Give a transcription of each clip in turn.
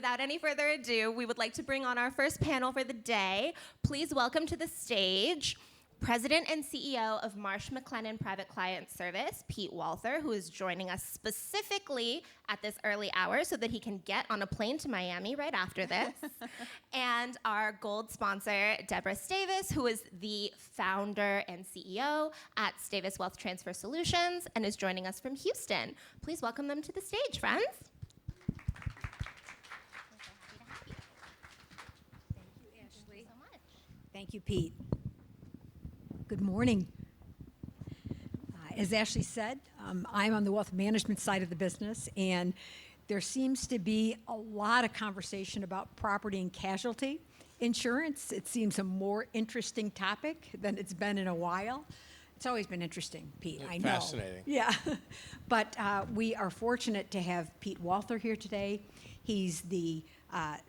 without any further ado, we would like to bring on our first panel for the day. Please welcome to the stage President and CEO of Marsh McLennan Private Client Service, Pete Walther, who is joining us specifically at this early hour so that he can get on a plane to Miami right after this. And our gold sponsor, Deborah Stavis, who is the founder and CEO at Stavis Wealth Transfer Solutions and is joining us from Houston. Please welcome them to the stage, friends. Thank you, Pete. Good morning. As Ashley said, I'm on the wealth management side of the business, and there seems to be a lot of conversation about property and casualty insurance. It seems a more interesting topic than it's been in a while. It's always been interesting, Pete, I know. Fascinating. Yeah. But we are fortunate to have Pete Walther here today. He's the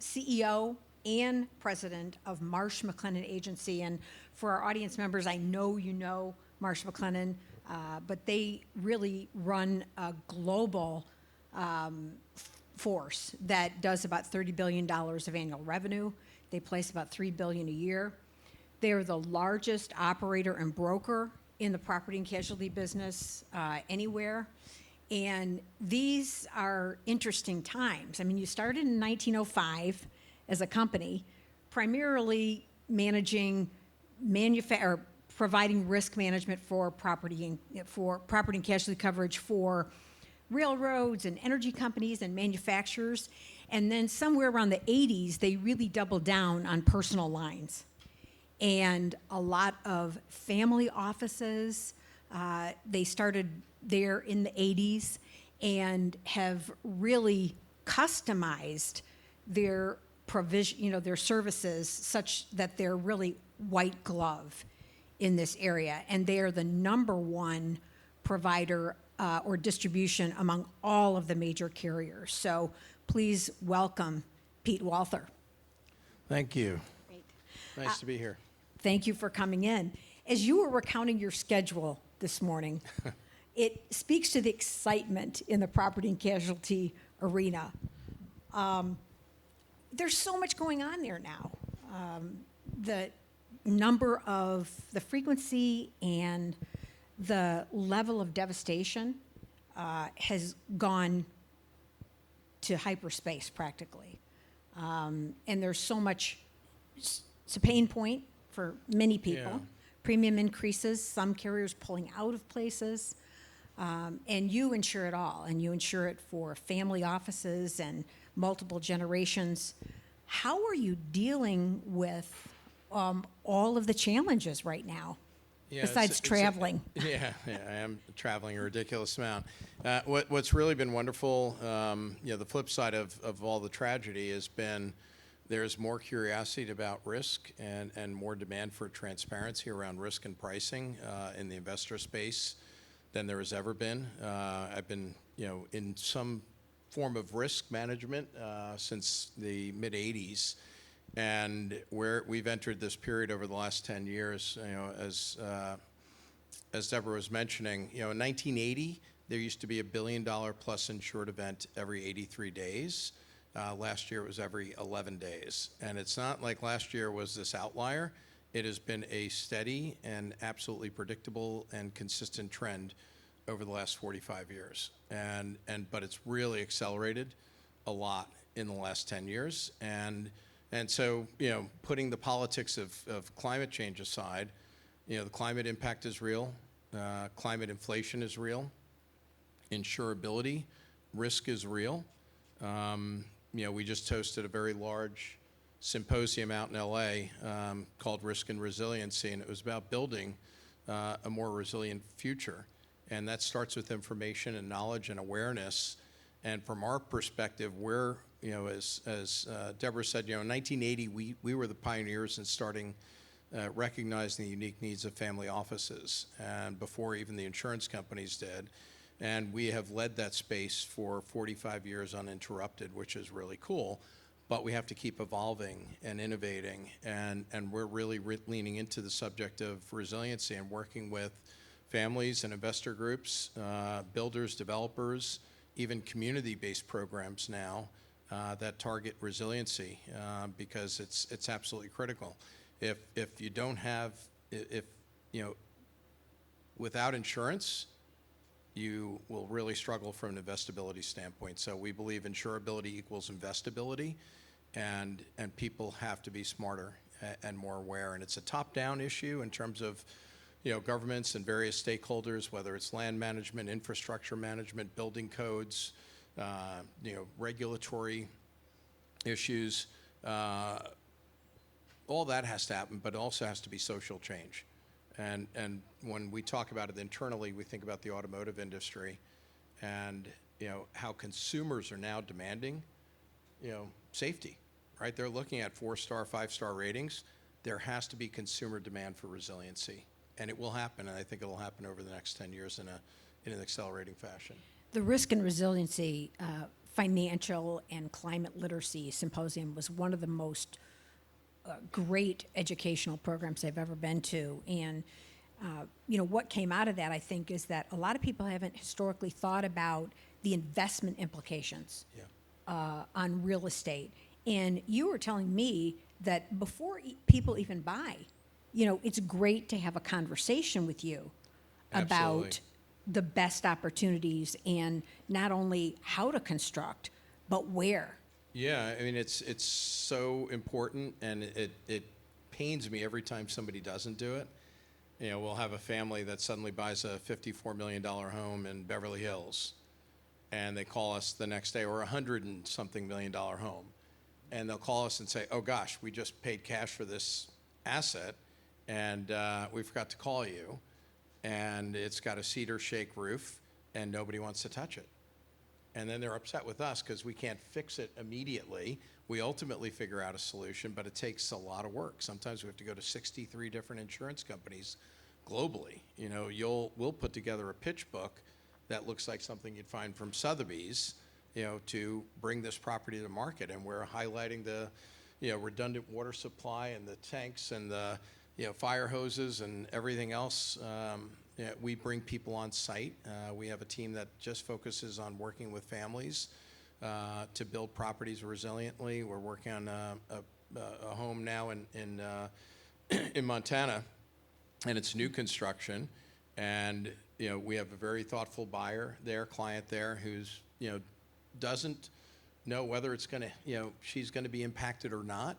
CEO and president of Marsh McLennan Agency. And for our audience members, I know you know Marsh McLennan, but they really run a global force that does about $30 billion of annual revenue. They place about $3 billion a year. They're the largest operator and broker in the property and casualty business anywhere. And these are interesting times. I mean, you started in 1905 as a company, primarily managing or providing risk management for property and casualty coverage for railroads and energy companies and manufacturers. And then somewhere around the 80s, they really doubled down on personal lines. And a lot of family offices, they started there in the 80s and have really customized their provision, their services such that they're really white glove in this area. And they are the number one provider or distribution among all of the major carriers. So please welcome Pete Walther. Thank you. Great. Nice to be here. Thank you for coming in. As you were recounting your schedule this morning, it speaks to the excitement in the property and casualty arena. There's so much going on there now. The number of the frequency and the level of devastation has gone to hyperspace practically. And there's so much, it's a pain point for many people. Yeah. Premium increases, some carriers pulling out of places. And you insure it all, and you insure it for family offices and multiple generations. How are you dealing with all of the challenges right now, besides traveling? Yeah, I am traveling a ridiculous amount. What's really been wonderful, the flip side of all the tragedy has been there's more curiosity about risk and more demand for transparency around risk and pricing in the investor space than there has ever been. I've been, in some form of risk management since the mid 80s, and where we've entered this period over the last 10 years, as Deborah was mentioning, in 1980 there used to be $1 billion plus insured event every 83 days. Last year it was every 11 days, and it's not like last year was this outlier. It has been a steady and absolutely predictable and consistent trend over the last 45 years. But it's really accelerated a lot in the last 10 years. And so, putting the politics of climate change aside, the climate impact is real, climate inflation is real, insurability, risk is real. We just hosted a very large symposium out in LA called Risk and Resiliency, and it was about building a more resilient future. And that starts with information and knowledge and awareness. And from our perspective, we're, as Deborah said, in 1980, we were the pioneers in starting recognizing the unique needs of family offices, and before even the insurance companies did. And we have led that space for 45 years uninterrupted, which is really cool. But we have to keep evolving and innovating, and we're really leaning into the subject of resiliency and working with families and investor groups, builders, developers, even community-based programs now that target resiliency because it's absolutely critical. If you don't have, if you know, without insurance, you will really struggle from an investability standpoint. So we believe insurability equals investability, and people have to be smarter and more aware. And it's a top-down issue in terms of, you know, governments and various stakeholders, whether it's land management, infrastructure management, building codes, you know, regulatory issues. All that has to happen, but it also has to be social change. And when we talk about it internally, we think about the automotive industry and, you know, how consumers are now demanding, you know, safety, right? They're looking at 4-star, 5-star ratings. There has to be consumer demand for resiliency, and it will happen, and I think it will happen over the next 10 years in an accelerating fashion. The Risk and Resiliency Financial and Climate Literacy Symposium was one of the most great educational programs I've ever been to. And, you know, what came out of that, I think, is that a lot of people haven't historically thought about the investment implications on real estate. And you were telling me that before people even buy, you know, it's great to have a conversation with you Absolutely. about the best opportunities and not only how to construct, but where. Yeah, I mean, it's so important, and it pains me every time somebody doesn't do it. You know, we'll have a family that suddenly buys a $54 million home in Beverly Hills, and they call us the next day, or $100-something million home, and they'll call us and say, oh gosh, we just paid cash for this asset, and we forgot to call you, and it's got a cedar shake roof, and nobody wants to touch it. And then they're upset with us because we can't fix it immediately. We ultimately figure out a solution, but it takes a lot of work. Sometimes we have to go to 63 different insurance companies globally. You know, we'll put together a pitch book that looks like something you'd find from Sotheby's, you know, to bring this property to market. And we're highlighting the, you know, redundant water supply and the tanks and the, you know, fire hoses and everything else. Yeah, we bring people on site. We have a team that just focuses on working with families to build properties resiliently. We're working on a home now in Montana, and it's new construction. And, you know, we have a very thoughtful buyer there, client there, who's, you know, doesn't know whether it's going to, you know, she's going to be impacted or not,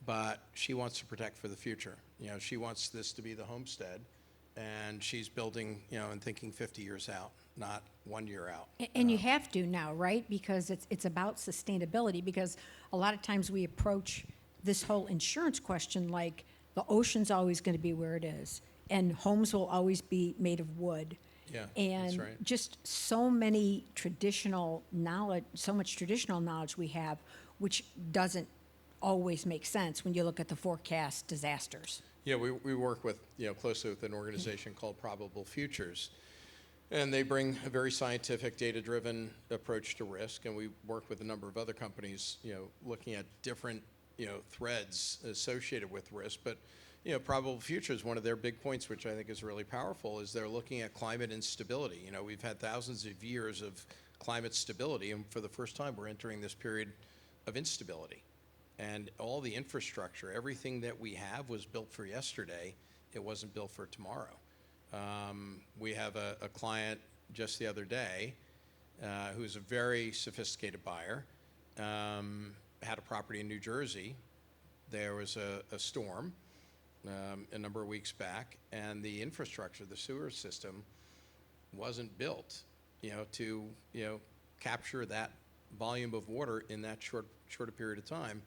but she wants to protect for the future. You know, she wants this to be the homestead. And she's building, you know, and thinking 50 years out, not 1 year out. And you have to now, right? Because it's about sustainability, because a lot of times we approach this whole insurance question like the ocean's always going to be where it is, and homes will always be made of wood. Yeah, and that's right. Just so many traditional knowledge, so much traditional knowledge we have, which doesn't always make sense when you look at the forecast disasters. Yeah, we work with, you know, closely with an organization called Probable Futures, and they bring a very scientific, data-driven approach to risk, and we work with a number of other companies, you know, looking at different, you know, threads associated with risk. But, you know, Probable Futures, one of their big points, which I think is really powerful, is they're looking at climate instability. You know, we've had thousands of years of climate stability, and for the first time, we're entering this period of instability. And all the infrastructure, everything that we have was built for yesterday. It wasn't built for tomorrow. We have a client just the other day who's a very sophisticated buyer, had a property in New Jersey. There was a storm a number of weeks back, and the infrastructure, the sewer system, wasn't built, you know, to, you know, capture that volume of water in that shorter period of time.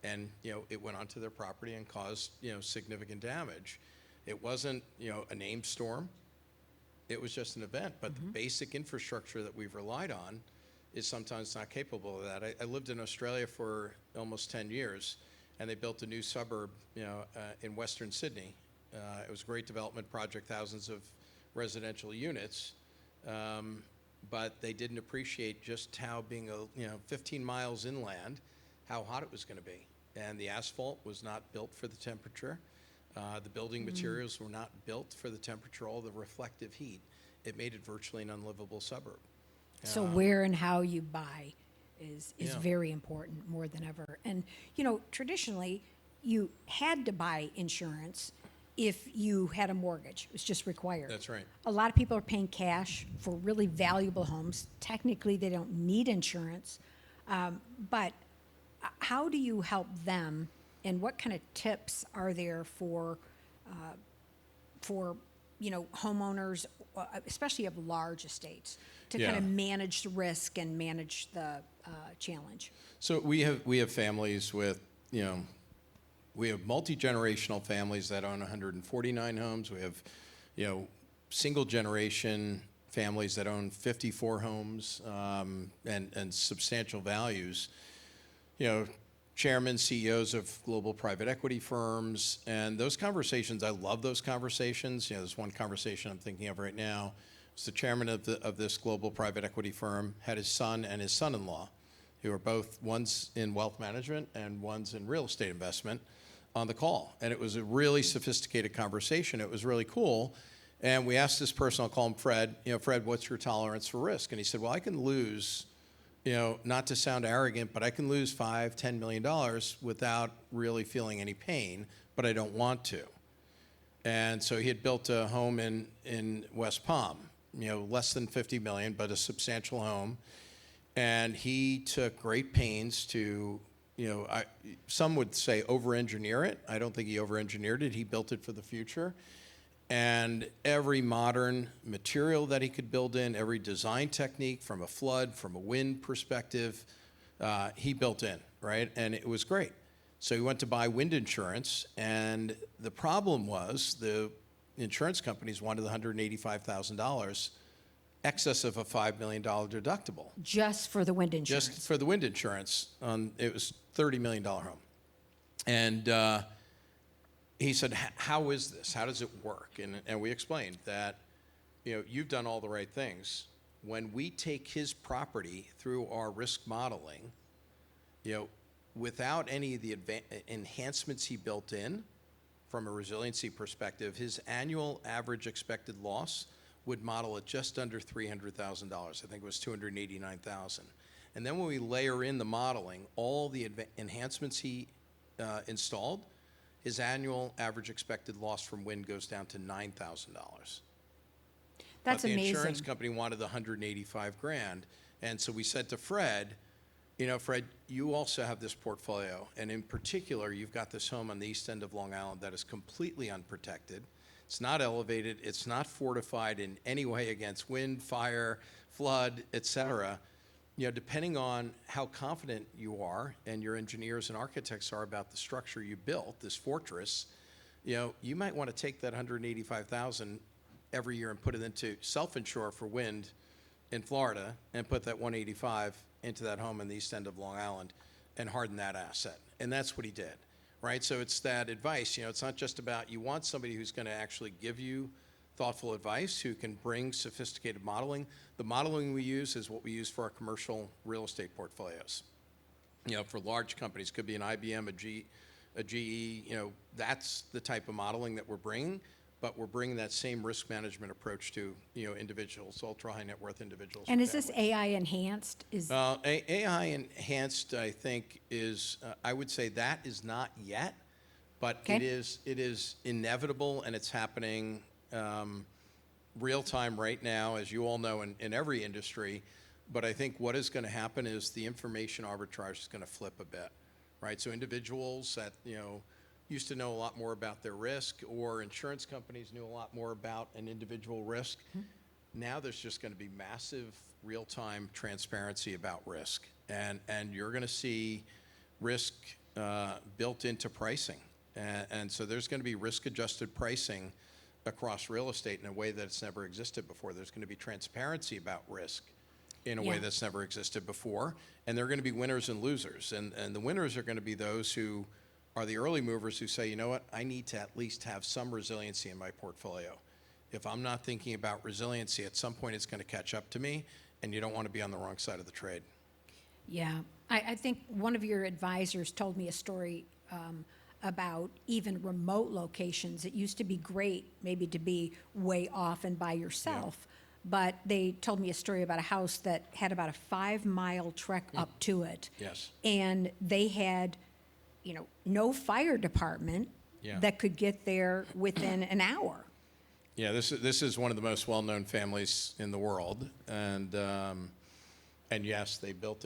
And, you know, it went onto their property and caused, you know, significant damage. It wasn't, you know, a named storm. It was just an event. But the basic infrastructure that we've relied on is sometimes not capable of that. I lived in Australia for almost 10 years, and they built a new suburb, you know, in Western Sydney. It was a great development project, thousands of residential units. But they didn't appreciate just how being, 15 miles inland, how hot it was going to be. And the asphalt was not built for the temperature. The building materials were not built for the temperature, all the reflective heat. It made it virtually an unlivable suburb. So where and how you buy is Yeah. very important, more than ever. And, traditionally, you had to buy insurance if you had a mortgage. It was just required. That's right. A lot of people are paying cash for really valuable homes. Technically, they don't need insurance. But how do you help them, and what kind of tips are there for homeowners, especially of large estates, to kind Yeah. of manage the risk and manage the challenge? So we have families with, we have multi-generational families that own 149 homes. We have, single generation families that own 54 homes, and substantial values. Chairmen, CEOs of global private equity firms, and those conversations, I love those conversations. There's one conversation I'm thinking of right now. It's the chairman of this global private equity firm had his son and his son-in-law, who are both, one's in wealth management and one's in real estate investment, on the call. And it was a really sophisticated conversation. It was really cool. And we asked this person, I'll call him Fred, Fred, what's your tolerance for risk? And he said, well, I can lose, not to sound arrogant, but I can lose $5-10 million without really feeling any pain, but I don't want to. And so he had built a home in West Palm, less than 50 million, but a substantial home. And he took great pains to, some would say over-engineer it. I don't think he over-engineered it. He built it for the future. And every modern material that he could build in, every design technique from a flood, from a wind perspective, he built in, right? And it was great. So he went to buy wind insurance, and the problem was the insurance companies wanted $185,000 excess of a $5 million deductible. Just for the wind insurance? Just for the wind insurance. It was a $30 million home. And he said, how is this? How does it work? And we explained that, you've done all the right things. When we take his property through our risk modeling, without any of the enhancements he built in from a resiliency perspective, his annual average expected loss would model at just under $300,000. I think it was $289,000. And then when we layer in the modeling, all the enhancements he installed, his annual average expected loss from wind goes down to $9,000. That's but the amazing. insurance company wanted $185,000, and so we said to Fred, Fred, you also have this portfolio, and in particular, you've got this home on the east end of Long Island that is completely unprotected. It's not elevated. It's not fortified in any way against wind, fire, flood, et cetera. Depending on how confident you are and your engineers and architects are about the structure you built, this fortress, you might want to take that $185,000 every year and put it into self-insure for wind in Florida and put that $185,000 into that home in the east end of Long Island and harden that asset. And that's what he did, right? So it's that advice. It's not just about, you want somebody who's going to actually give you thoughtful advice, who can bring sophisticated modeling. The modeling we use is what we use for our commercial real estate portfolios. For large companies, could be an IBM, a GE, that's the type of modeling that we're bringing, but we're bringing that same risk management approach to, individuals, ultra high net worth individuals. And is this AI enhanced? AI enhanced, I think, is, I would say that is not yet, but Okay. it is inevitable, and it's happening real time right now, as you all know, in every industry. But I think what is going to happen is the information arbitrage is going to flip a bit, right? So individuals that, used to know a lot more about their risk, or insurance companies knew a lot more about an individual risk. Now there's just going to be massive real-time transparency about risk. And you're going to see risk built into pricing. And so there's going to be risk-adjusted pricing across real estate in a way that's never existed before. There's going to be transparency about risk in a way that's never existed before. And there are going to be winners and losers. And the winners are going to be those who are the early movers who say, you know what, I need to at least have some resiliency in my portfolio. If I'm not thinking about resiliency, at some point it's going to catch up to me, and you don't want to be on the wrong side of the trade. Yeah. I think one of your advisors told me a story about even remote locations. It used to be great maybe to be way off and by yourself, but they told me a story about a house that had about a 5-mile trek up to it. Yes. And they had, no fire department Yeah. that could get there within an hour. Yeah, this is one of the most well-known families in the world, and yes, they bought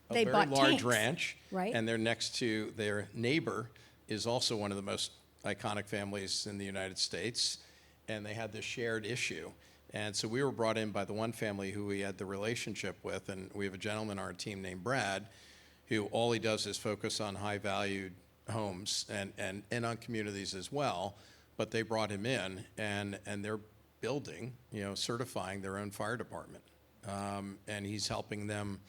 a They very bought large tanks, ranch, right? And they're next to their neighbor is also one of the most iconic families in the United States, and they had this shared issue. And so we were brought in by the one family who we had the relationship with, and we have a gentleman on our team named Brad, who all he does is focus on high-valued homes and on communities as well. But they brought him in, and they're building, certifying their own fire department. And he's helping them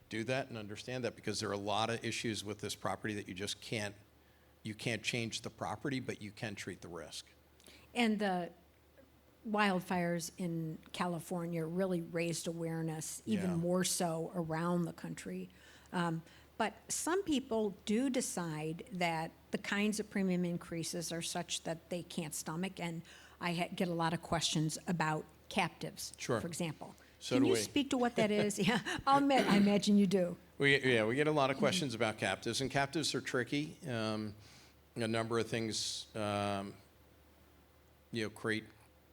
do that and understand that, because there are a lot of issues with this property that you can't change the property, but you can treat the risk. And the wildfires in California really raised awareness, even Yeah. more so around the country. But some people do decide that the kinds of premium increases are such that they can't stomach, and I get a lot of questions about captives, Sure. for example. So Can do you we. speak to what that is? Yeah, I imagine you do. We get a lot of questions about captives, and captives are tricky. A number of things, create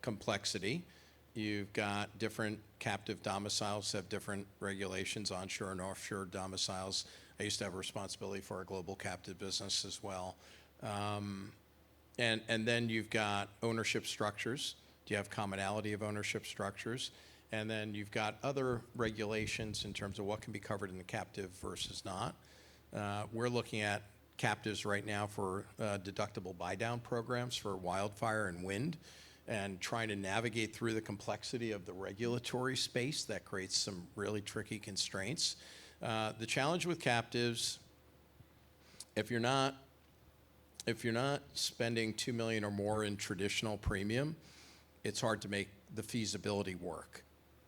complexity. You've got different captive domiciles have different regulations, onshore and offshore domiciles. I used to have a responsibility for our global captive business as well. And then you've got ownership structures. Do you have commonality of ownership structures? And then you've got other regulations in terms of what can be covered in the captive versus not. We're looking at captives right now for deductible buy-down programs for wildfire and wind, and trying to navigate through the complexity of the regulatory space that creates some really tricky constraints. The challenge with captives, if you're not spending $2 million or more in traditional premium, it's hard to make the feasibility work.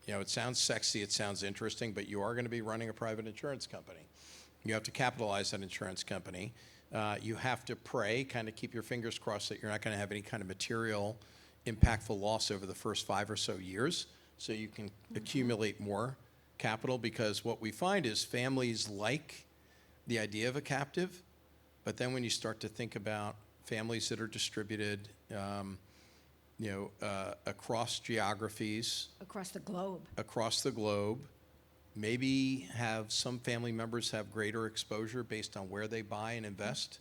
It sounds sexy, it sounds interesting, but you are going to be running a private insurance company. You have to capitalize that insurance company. You have to pray, kind of keep your fingers crossed that you're not going to have any kind of material, impactful loss over the first 5 or so years, so you can accumulate more capital, because what we find is families like the idea of a captive, but then when you start to think about families that are distributed across geographies, Across the globe. Maybe have some family members have greater exposure based on where they buy and invest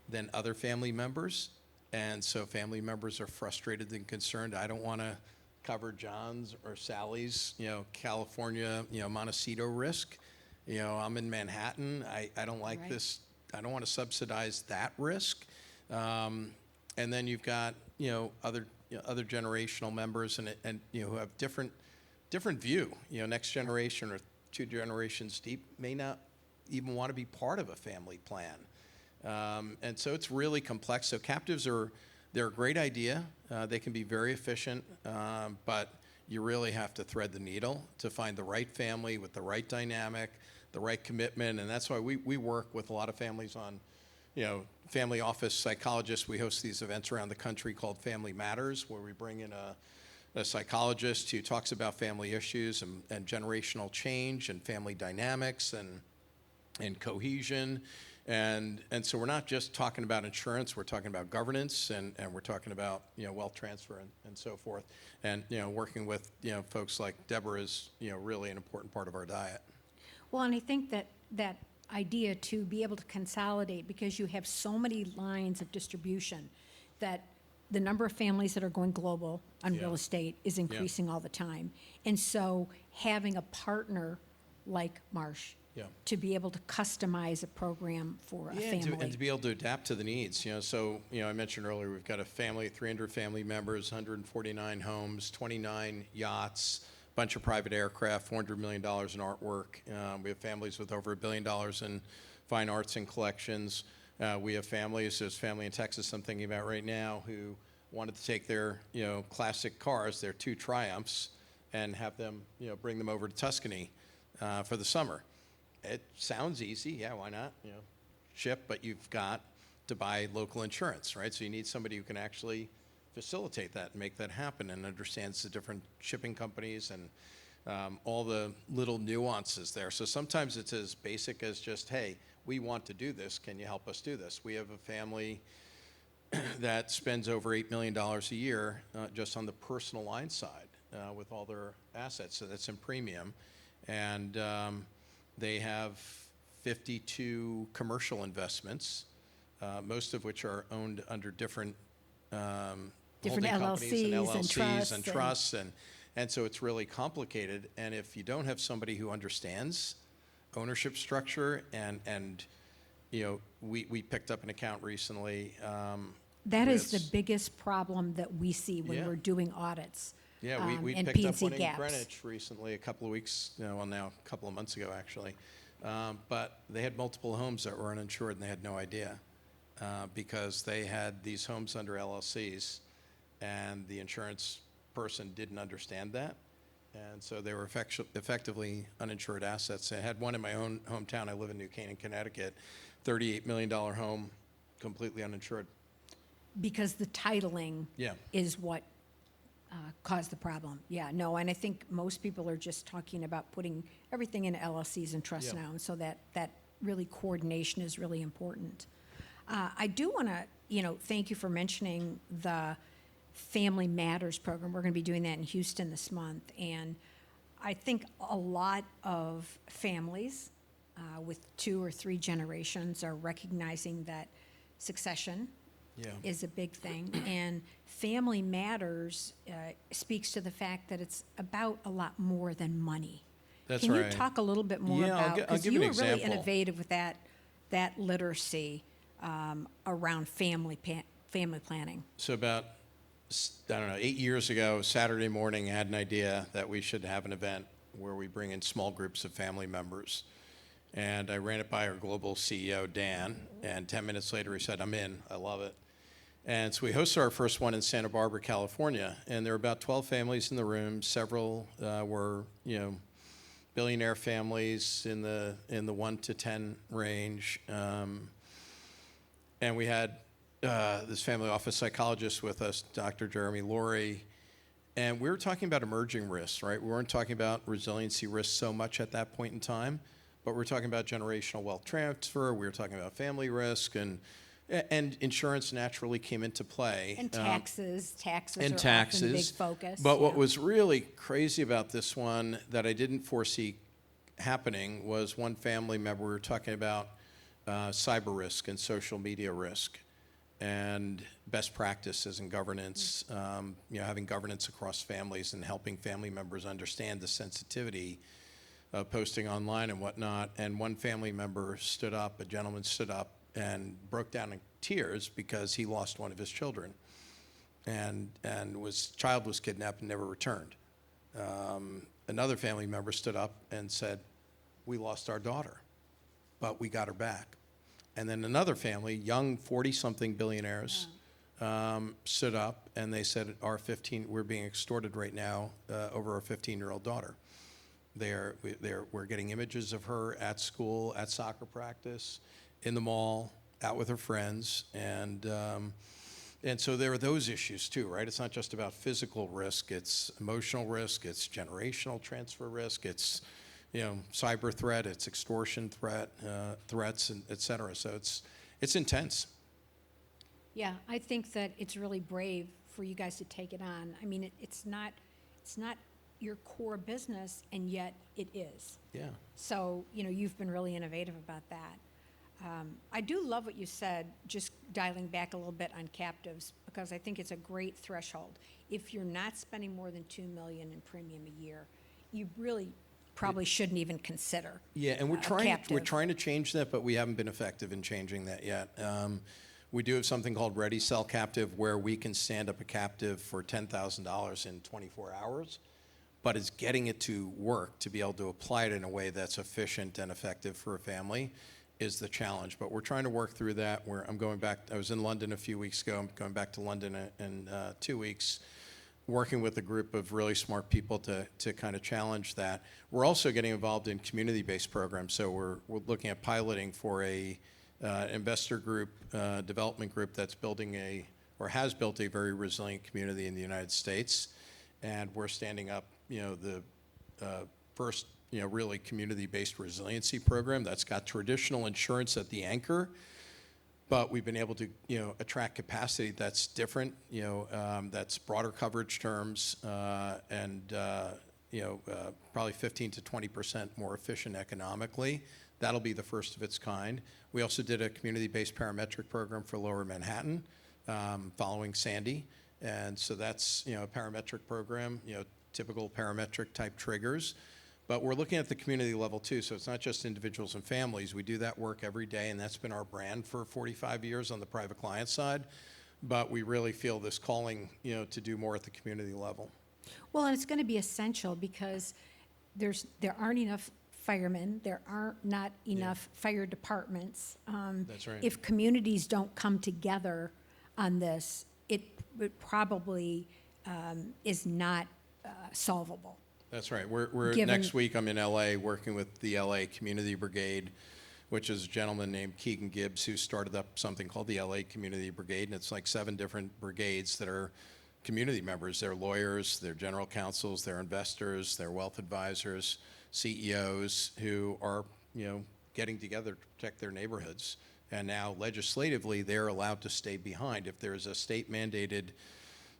than other family members. And so family members are frustrated and concerned. I don't want to cover John's or Sally's, California, Montecito risk. I'm in Manhattan. I don't like Right. this. I don't want to subsidize that risk. And then you've got, other generational members and who have different view. Next generation or 2 generations deep may not even want to be part of a family plan. And so it's really complex. So captives they're a great idea. They can be very efficient, but you really have to thread the needle to find the right family with the right dynamic, the right commitment. And that's why we work with a lot of families on, family office psychologists. We host these events around the country called Family Matters, where we bring in a psychologist who talks about family issues and generational change and family dynamics and cohesion. And so we're not just talking about insurance, we're talking about governance, and we're talking about, wealth transfer and so forth. And, working with, folks like Deborah is, really an important part of our diet. Well, and I think that idea to be able to consolidate, because you have so many lines of distribution, that the number of families that are going global on Yeah. real estate is increasing all the time. And so having a partner like Marsh Yeah. to be able to customize a program for a family. And to be able to adapt to the needs. So, I mentioned earlier, we've got a family, 300 family members, 149 homes, 29 yachts, bunch of private aircraft, $400 million in artwork. We have families with over $1 billion in fine arts and collections. We have families, there's a family in Texas I'm thinking about right now, who wanted to take their, classic cars, their 2 Triumphs, and have them, bring them over to Tuscany for the summer. It sounds easy, yeah, why not? Ship, but you've got to buy local insurance, right? So you need somebody who can actually facilitate that and make that happen, and understands the different shipping companies and all the little nuances there. So sometimes it's as basic as just, hey, we want to do this. Can you help us do this? We have a family that spends over $8 million a year just on the personal line side with all their assets. So that's in premium. And they have 52 commercial investments, most of which are owned under different Different holding companies and LLCs LLCs and and trusts. And so it's really complicated. And if you don't have somebody who understands ownership structure and you know, we picked up an account recently. That is with- the biggest problem that we see when Yeah. we're doing audits. Yeah, we and picked up P&C one in gaps. Greenwich recently, a couple of weeks, well, now a couple of months ago, actually. But they had multiple homes that were uninsured, and they had no idea because they had these homes under LLCs, and the insurance person didn't understand that. And so they were effectively uninsured assets. I had one in my own hometown. I live in New Canaan, Connecticut, $38 million home, completely uninsured. Because the titling Yeah. is what caused the problem. Yeah, no, and I think most people are just talking about putting everything in LLCs and trusts Yeah. now, and so that really coordination is really important. I do want to, thank you for mentioning the Family Matters program. We're going to be doing that in Houston this month, and I think a lot of families with 2 or 3 generations are recognizing that succession Yeah. is a big thing. And Family Matters speaks to the fact that it's about a lot more than money. That's Can right. you talk a little bit more Yeah, I'll about, gi- I'll because give you an were really example. innovative with that literacy around family planning. So about, I don't know, 8 years ago, Saturday morning, I had an idea that we should have an event where we bring in small groups of family members. And I ran it by our global CEO, Dan, and 10 minutes later he said, I'm in, I love it. And so we hosted our first one in Santa Barbara, California, and there were about 12 families in the room. Several were, billionaire families in the 1 to 10 range. And we had this family office psychologist with us, Dr. Jeremy Laurie, and we were talking about emerging risks, right? We weren't talking about resiliency risks so much at that point in time, but we're talking about generational wealth transfer. We were talking about family risk, and insurance naturally came into play. And taxes and are often a big taxes. focus. But what yeah. was really crazy about this one that I didn't foresee happening was one family member, we were talking about cyber risk and social media risk and best practices in governance, having governance across families and helping family members understand the sensitivity of posting online and whatnot. And one family member stood up, a gentleman stood up and broke down in tears because he lost one of his children, and child was kidnapped and never returned. Another family member stood up and said, we lost our daughter, but we got her back. And then another family, young 40-something billionaires, stood up and they said, we're being extorted right now over our 15-year-old daughter. We're getting images of her at school, at soccer practice, in the mall, out with her friends, and so there are those issues too, right? It's not just about physical risk; it's emotional risk, it's generational transfer risk, it's cyber threat, it's extortion threats, and et cetera. So it's intense. Yeah, I think that it's really brave for you guys to take it on. I mean, it's not your core business, and yet it is. Yeah. So, you've been really innovative about that. I do love what you said, just dialing back a little bit on captives, because I think it's a great threshold. If you're not spending more than $2 million in premium a year, you really probably shouldn't even consider. Yeah, and we're a trying captive. to change that, but we haven't been effective in changing that yet. We do have something called Ready Sell Captive, where we can stand up a captive for $10,000 in 24 hours, but it's getting it to work, to be able to apply it in a way that's efficient and effective for a family is the challenge. But we're trying to work through that. I'm going back. I was in London a few weeks ago. I'm going back to London in 2 weeks, working with a group of really smart people to kind of challenge that. We're also getting involved in community-based programs. So we're looking at piloting for a investor group, development group that's building a or has built a very resilient community in the United States. And we're standing up, the first, really community-based resiliency program that's got traditional insurance at the anchor, but we've been able to, attract capacity that's different, that's broader coverage terms, and probably 15 to 20% more efficient economically. That'll be the first of its kind. We also did a community-based parametric program for Lower Manhattan following Sandy. And so that's, a parametric program, typical parametric type triggers. But we're looking at the community level too, so it's not just individuals and families. We do that work every day, and that's been our brand for 45 years on the private client side. But we really feel this calling, to do more at the community level. Well, and it's going to be essential because there aren't enough firemen, there are not enough fire departments. That's right. If communities don't come together on this, it probably is not solvable. That's right. We're next week I'm in LA working with the LA Community Brigade, which is a gentleman named Keegan Gibbs who started up something called the LA Community Brigade, and it's like 7 different brigades that are community members. They're lawyers, they're general counsels, they're investors, they're wealth advisors, CEOs who are, getting together to protect their neighborhoods. And now legislatively, they're allowed to stay behind. If there's a state mandated,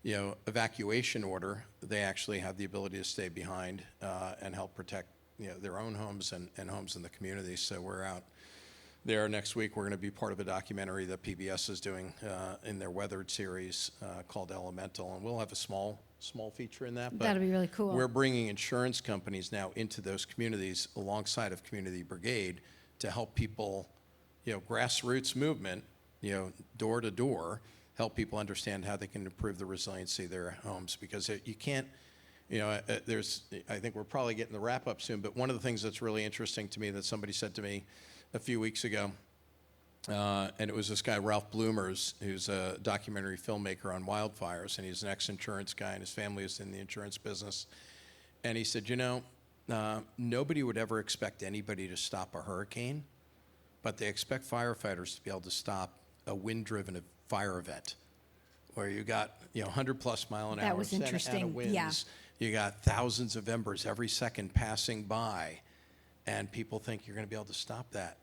evacuation order, they actually have the ability to stay behind and help protect, their own homes and homes in the community. So we're out there next week. We're going to be part of a documentary that PBS is doing in their Weathered series called Elemental, and we'll have a small feature in that. But that'll be really cool. We're bringing insurance companies now into those communities alongside of Community Brigade to help people, grassroots movement, door to door, help people understand how they can improve the resiliency of their homes, because you can't, I think we're probably getting the wrap up soon, but one of the things that's really interesting to me that somebody said to me a few weeks ago, and it was this guy, Ralph Bloomers, who's a documentary filmmaker on wildfires, and he's an ex-insurance guy, and his family is in the insurance business. And he said, nobody would ever expect anybody to stop a hurricane, but they expect firefighters to be able to stop a wind-driven fire event where you got 100+ mile an hour That was interesting. winds. Yeah. You got thousands of embers every second passing by, and people think you're going to be able to stop that.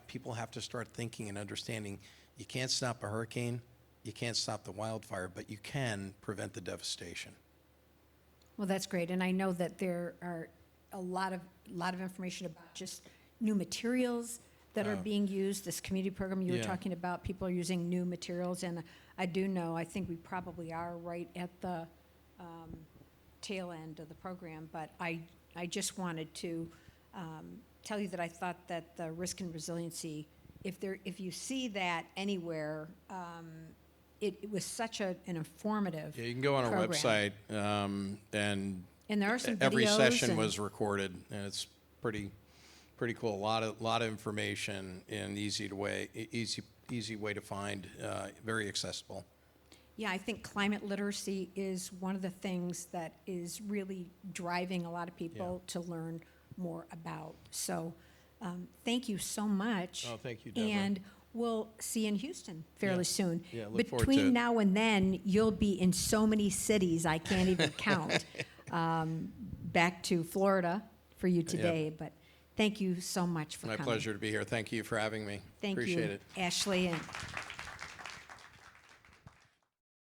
People have to start thinking and understanding you can't stop a hurricane, you can't stop the wildfire, but you can prevent the devastation. Well, that's great, and I know that there are a lot of information about just new materials that are being used. This community program you were talking about, people are using new materials, and I think we probably are right at the tail end of the program, but I just wanted to tell you that I thought that the risk and resiliency, if you see that anywhere, it was such an informative Yeah, you can go on our program. website, and there are some every videos session and- was recorded, and it's pretty cool. A lot of information in easy way to find, very accessible. Yeah, I think climate literacy is one of the things that is really driving a lot of people to learn more about. So thank you so much. Oh, thank you, Deborah. And we'll see you in Houston fairly soon. Yeah, look forward to Between it. now and then, you'll be in so many cities, I can't even count. Back to Florida for you today, but thank you so much for My coming. pleasure to be here. Thank you for having me. Thank Appreciate you, it. Ashley. And